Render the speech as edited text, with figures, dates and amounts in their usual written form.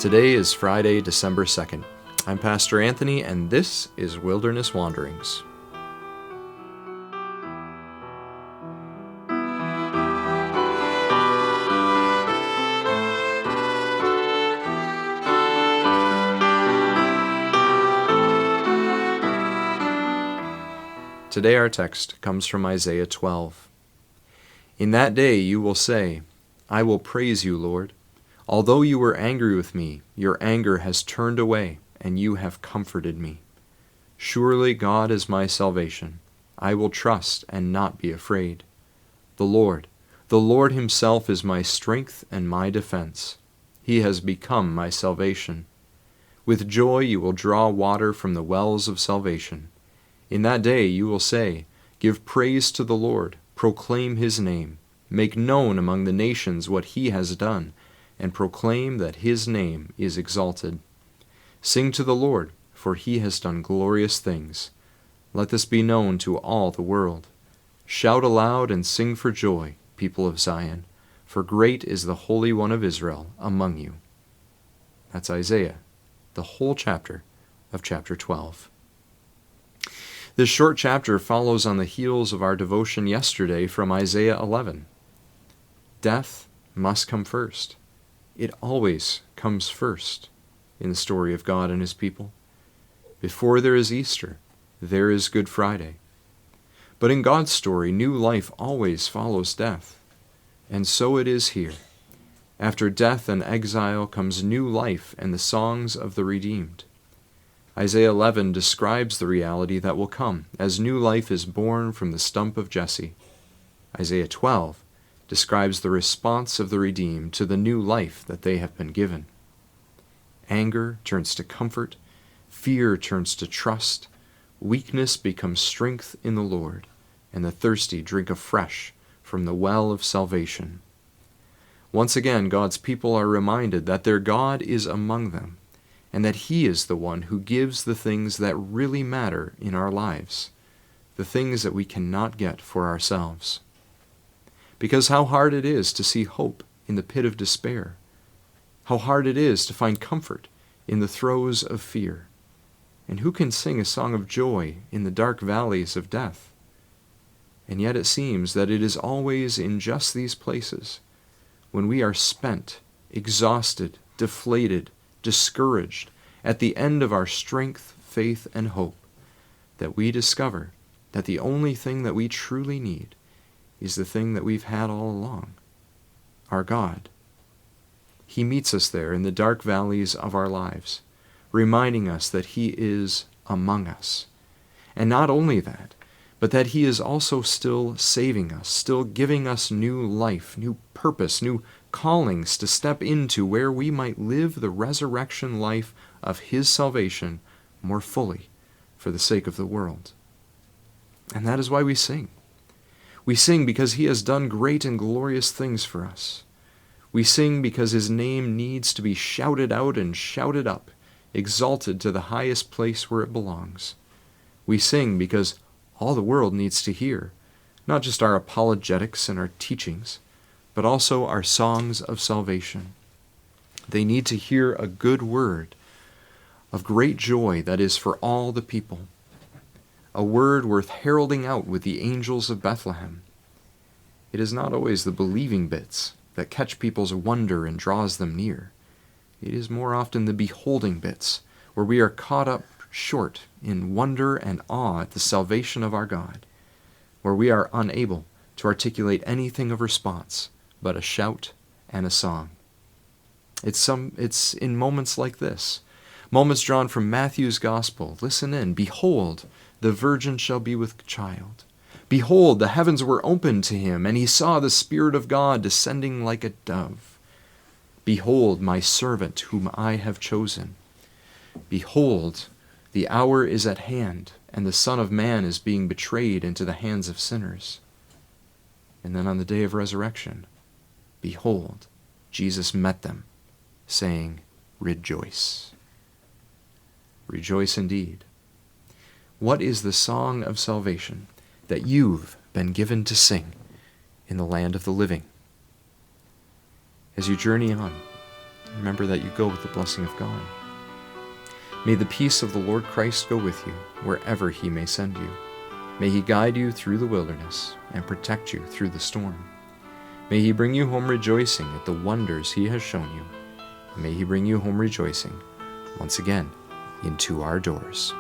Today is Friday, December 2nd. I'm Pastor Anthony, and this is Wilderness Wanderings. Today our text comes from Isaiah 12. In that day you will say, I will praise you, Lord. Although you were angry with me, your anger has turned away, and you have comforted me. Surely God is my salvation. I will trust and not be afraid. The Lord himself is my strength and my defense. He has become my salvation. With joy you will draw water from the wells of salvation. In that day you will say, Give praise to the Lord, proclaim his name, make known among the nations what he has done, and proclaim that his name is exalted. Sing to the Lord, for he has done glorious things. Let this be known to all the world. Shout aloud and sing for joy, people of Zion, for great is the Holy One of Israel among you. That's Isaiah, the whole chapter of chapter 12. This short chapter follows on the heels of our devotion yesterday from Isaiah 11. Death must come first. It always comes first in the story of God and his people. Before there is Easter, there is Good Friday. But in God's story, new life always follows death. And so it is here. After death and exile comes new life and the songs of the redeemed. Isaiah 11 describes the reality that will come as new life is born from the stump of Jessee. Isaiah 12 describes the response of the redeemed to the new life that they have been given. Anger turns to comfort, fear turns to trust, weakness becomes strength in the Lord, and the thirsty drink afresh from the well of salvation. Once again, God's people are reminded that their God is among them, and that he is the one who gives the things that really matter in our lives, the things that we cannot get for ourselves. Because how hard it is to see hope in the pit of despair. How hard it is to find comfort in the throes of fear. And who can sing a song of joy in the dark valleys of death? And yet it seems that it is always in just these places, when we are spent, exhausted, deflated, discouraged, at the end of our strength, faith, and hope, that we discover that the only thing that we truly need is the thing that we've had all along, our God. He meets us there in the dark valleys of our lives, reminding us that he is among us. And not only that, but that he is also still saving us, still giving us new life, new purpose, new callings to step into where we might live the resurrection life of his salvation more fully for the sake of the world. And that is why we sing. We sing because he has done great and glorious things for us. We sing because his name needs to be shouted out and shouted up, exalted to the highest place where it belongs. We sing because all the world needs to hear, not just our apologetics and our teachings, but also our songs of salvation. They need to hear a good word of great joy that is for all the people, a word worth heralding out with the angels of Bethlehem. It is not always the believing bits that catch people's wonder and draws them near. It is more often the beholding bits, where we are caught up short in wonder and awe at the salvation of our God, where we are unable to articulate anything of response but a shout and a song. It's in moments like this, moments drawn from Matthew's Gospel. Listen in. Behold, the virgin shall be with child. Behold, the heavens were opened to him, and he saw the Spirit of God descending like a dove. Behold, my servant whom I have chosen. Behold, the hour is at hand, and the Son of Man is being betrayed into the hands of sinners. And then on the day of resurrection, behold, Jesus met them, saying, Rejoice. Rejoice indeed. What is the song of salvation that you've been given to sing in the land of the living? As you journey on, remember that you go with the blessing of God. May the peace of the Lord Christ go with you wherever he may send you. May he guide you through the wilderness and protect you through the storm. May he bring you home rejoicing at the wonders he has shown you. May he bring you home rejoicing once again into our doors.